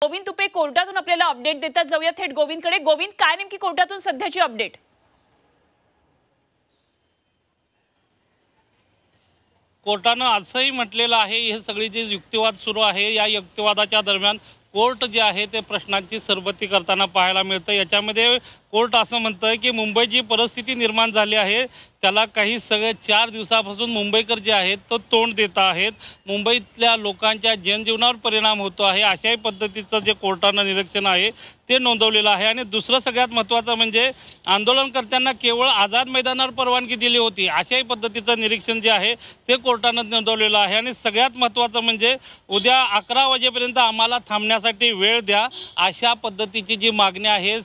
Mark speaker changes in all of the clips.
Speaker 1: गोविंद तुपे कोर्टातून आपल्याला अपडेट देतात। जाऊया थेट गोविंदकडे। गोविंद, काय नेमकी कोर्टातून सध्याची अपडेट?
Speaker 2: कोर्टानं असंही म्हटलेलं आहे, हे सगळे जे युक्तिवाद सुरू आहे या युक्तिवादाच्या दरम्यान कोर्ट जे आहे ते प्रश्नांची सरबत्ती करताना पाहायला मिळतं। याच्यामध्ये कोर्ट असं म्हणतंय की मुंबई जी परिस्थिती निर्माण झाली आहे त्याला काही सगळे 4 दिवसापासून मुंबईकर जे आहेत तो तोंड देत आहेत, मुंबईतल्या लोकांच्या जनजीवनावर परिणाम होतो आहे, अशाही पद्धतीचं जे कोर्टानं निरीक्षण आहे ते नोंदवलेलं आहे। आणि दुसरं सगळ्यात महत्त्वाचं म्हणजे आंदोलनकर्त्यांना केवळ आझाद मैदानावर परवानगी दिली होती, अशाही पद्धतीचं निरीक्षण जे आहे ते कोर्टानं नोंदवलेलं आहे। आणि सगळ्यात महत्त्वाचं म्हणजे उद्या 11 वाजेपर्यंत आम्हाला थांबण्यासाठी वेळ द्या, अशा पद्धतीची जी मागणी आहे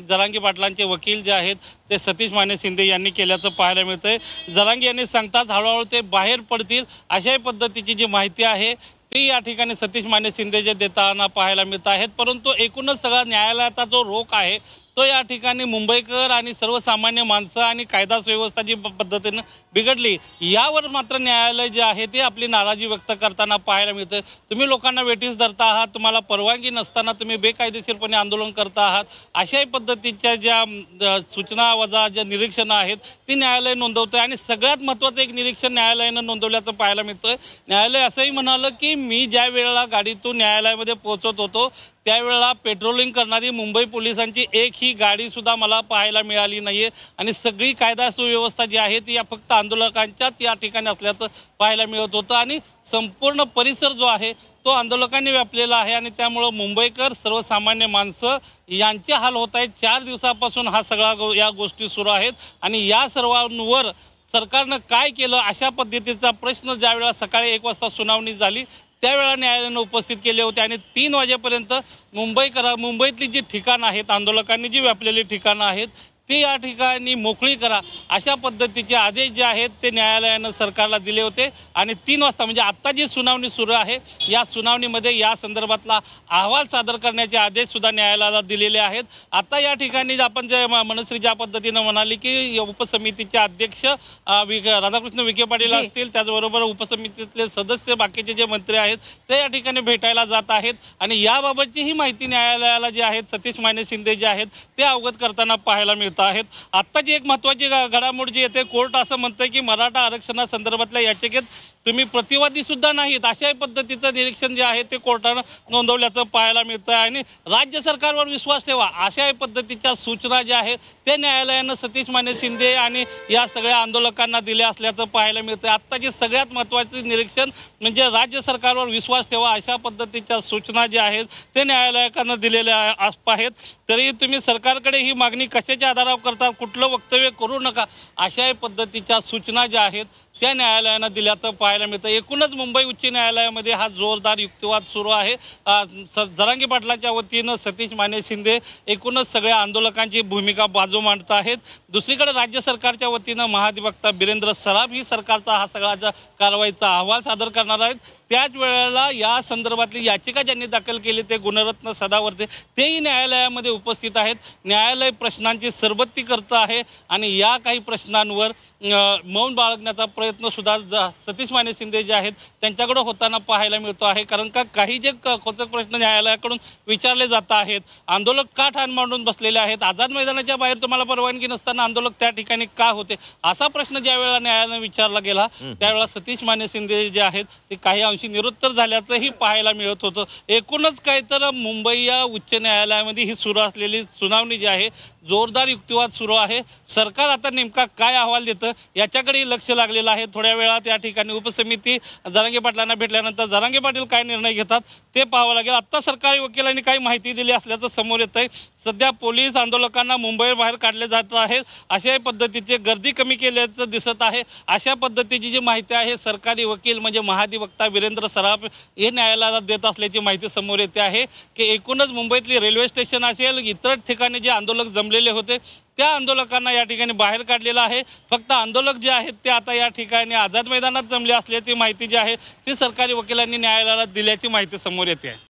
Speaker 2: जरांगे पाटलांचे वकील जे आहेत ते सतीश माने शिंदे यांनी केल्याचं पाहायला मिळतंय। जरांगे यांनी सांगताच हळूहळू ते बाहेर पडतील अशाही पद्धतीची जी माहिती आहे ती या ठिकाणी सतीश माने शिंदे जे देताना पाहायला मिळत आहेत। परंतु एकूणच सगळा न्यायालयाचा जो रोख आहे तो या ठिकाणी मुंबईकर आणि सर्वसामान्य माणसं आणि कायदा सुव्यवस्था जी पद्धतीनं बिघडली यावर मात्र न्यायालय जे आहे ते आपली नाराजी व्यक्त करताना पाहायला मिळतं। तुम्ही लोकांना वेठीस धरता आहात, तुम्हाला परवानगी नसताना तुम्ही बेकायदेशीरपणे आंदोलन करता आहात, अशाही पद्धतीच्या ज्या सूचना वजा ज्या निरीक्षणं आहेत ती न्यायालय नोंदवतं। आणि सगळ्यात महत्त्वाचं एक निरीक्षण न्यायालयानं नोंदवल्याचं पाहायला मिळतं। न्यायालय असंही म्हणालं की मी ज्या वेळेला गाडीतून न्यायालयामध्ये पोहोचत होतो त्यावेळेला पेट्रोलिंग करणारी मुंबई पोलिसांची एकही गाडीसुद्धा मला पाहायला मिळाली नाही आहे आणि सगळी कायदा सुव्यवस्था जी आहे ती या फक्त आंदोलकांच्याच या ठिकाणी असल्याचं पाहायला मिळत होतं। आणि संपूर्ण परिसर जो आहे तो आंदोलकांनी व्यापलेला आहे आणि त्यामुळं मुंबईकर सर्वसामान्य माणसं यांचे हाल होत आहेत। 4 दिवसापासून हा सगळा या गोष्टी सुरू आहेत आणि या सर्वांवर सरकारनं काय केलं अशा पद्धतीचा प्रश्न ज्या वेळेला सकाळी 1 वाजता सुनावणी झाली त्यावेळेला न्यायालयानं उपस्थित केले होते आणि 3 वाजेपर्यंत मुंबईतली जी ठिकाणं आहेत आंदोलकांनी जी व्यापलेली ठिकाणं आहेत ती या ठिकाणी मोकळी करा अशा पद्धतीचे आदेश जे आहेत ते न्यायालयानं सरकारला दिले होते। आणि 3 वाजता म्हणजे आत्ता जी सुनावणी सुरू आहे या सुनावणीमध्ये या संदर्भातला अहवाल सादर करण्याचे आदेश सुद्धा न्यायालयाला दिलेले आहेत। आता या ठिकाणी आपण जे मनश्री ज्या पद्धतीनं म्हणाली की उपसमितीचे अध्यक्ष राधाकृष्ण विखे पाटील असतील, त्याचबरोबर उपसमितीतले सदस्य बाकीचे जे मंत्री आहेत ते या ठिकाणी भेटायला जात आहेत आणि याबाबतची ही माहिती न्यायालयाला जी आहेत सतीश माने शिंदे जे आहेत ते अवगत करताना पाहायला मिळतं आहेत। आत्ताची एक महत्त्वाची घडामोड जी येते, कोर्ट असं म्हणतंय की मराठा आरक्षणासंदर्भातल्या याचिकेत तुम्ही प्रतिवादी सुद्धा नाहीत, अशाही पद्धतीचं निरीक्षण जे आहे ते कोर्टानं नोंदवल्याचं पाहायला मिळतं आणि राज्य सरकारवर विश्वास ठेवा अशाही पद्धतीच्या सूचना ज्या आहेत ते न्यायालयानं सतीश माने शिंदे आणि या सगळ्या आंदोलकांना दिल्या असल्याचं पाहायला मिळतं। आत्ताची सगळ्यात महत्त्वाचे निरीक्षण म्हणजे राज्य सरकारवर विश्वास ठेवा अशा पद्धतीच्या सूचना ज्या आहेत ते न्यायालयानं दिलेल्या आहेत। तरी तुम्ही सरकारकडे ही मागणी कशाच्या आधारावर करता, कुठलं वक्तव्य करू नका अशाही पद्धतीच्या सूचना ज्या आहेत त्या न्यायालयानं दिल्याचं पाहायला मिळतं। एकूणच मुंबई उच्च न्यायालयामध्ये हा जोरदार युक्तिवाद सुरू आहे। जरांगे पाटलांच्या वतीनं सतीश माने शिंदे एकूणच सगळ्या आंदोलकांची भूमिका बाजू मांडत आहेत। दुसरीकडे राज्य सरकारच्या वतीनं महाधिवक्ता बिरेंद्र सराफ ही सरकारचा हा सगळा कारवाईचा अहवाल सादर करणार आहेत। त्याच वेळेला या संदर्भातली याचिका ज्यांनी दाखल केली ते गुणरत्न सदावर्ते तेही न्यायालयामध्ये उपस्थित आहेत। न्यायालय प्रश्नांची सरबत्ती करत आहे आणि या काही प्रश्नांवर मौन बाळगण्याचा प्रयत्न सुद्धा सतीश माने शिंदे जे आहेत त्यांच्याकडे होताना पाहायला मिळतो आहे। कारण का काही जे खोचक प्रश्न न्यायालयाकडून विचारले जात आहेत, आंदोलक का ठाण मांडून बसलेले आहेत, आझाद मैदानाच्या बाहेर तुम्हाला परवानगी नसताना आंदोलक त्या ठिकाणी का होते, असा प्रश्न ज्या वेळेला न्यायालयानं विचारला गेला त्यावेळेला सतीश माने शिंदे जे आहेत ते काही अंशी निरुत्तर झाल्याचंही पाहायला मिळत होतं। एकूणच काय तर मुंबई या उच्च न्यायालयामध्ये ही सुरू असलेली सुनावणी जी आहे जोरदार युक्तिवाद सुरू आहे। सरकार आता नेमका काय अहवाल देतं याच्याकडे लक्ष लागलेलं आहे। थोड्या वेळात या ठिकाणी उपसमिती जरांगे पाटलांना भेटल्यानंतर जरांगे पाटील काय निर्णय घेतात ते पाहावं लागेल। आत्ता सरकारी वकिलांनी काही माहिती दिली असल्याचं समोर येत आहे। सध्या पोलीस आंदोलकांना मुंबईवर बाहेर काढले जात आहेत, अशाही पद्धतीची गर्दी कमी केल्याचं दिसत आहे। अशा पद्धतीची जी माहिती आहे सरकारी वकील म्हणजे महाधिवक्ता बिरेंद्र सराफ हे न्यायालयाला देत असल्याची माहिती समोर येते आहे की एकूणच मुंबईतली रेल्वे स्टेशन असेल इतर ठिकाणी जे आंदोलक जमलेले होते त्या आंदोलकांना या ठिकाणी बाहेर काढलेलं आहे। फक्त आंदोलक जे आहेत ते आता या ठिकाणी आझाद मैदानात जमले असल्याची माहिती जी आहे ती सरकारी वकिलांनी न्यायालयाला दिल्याची माहिती समोर येते आहे।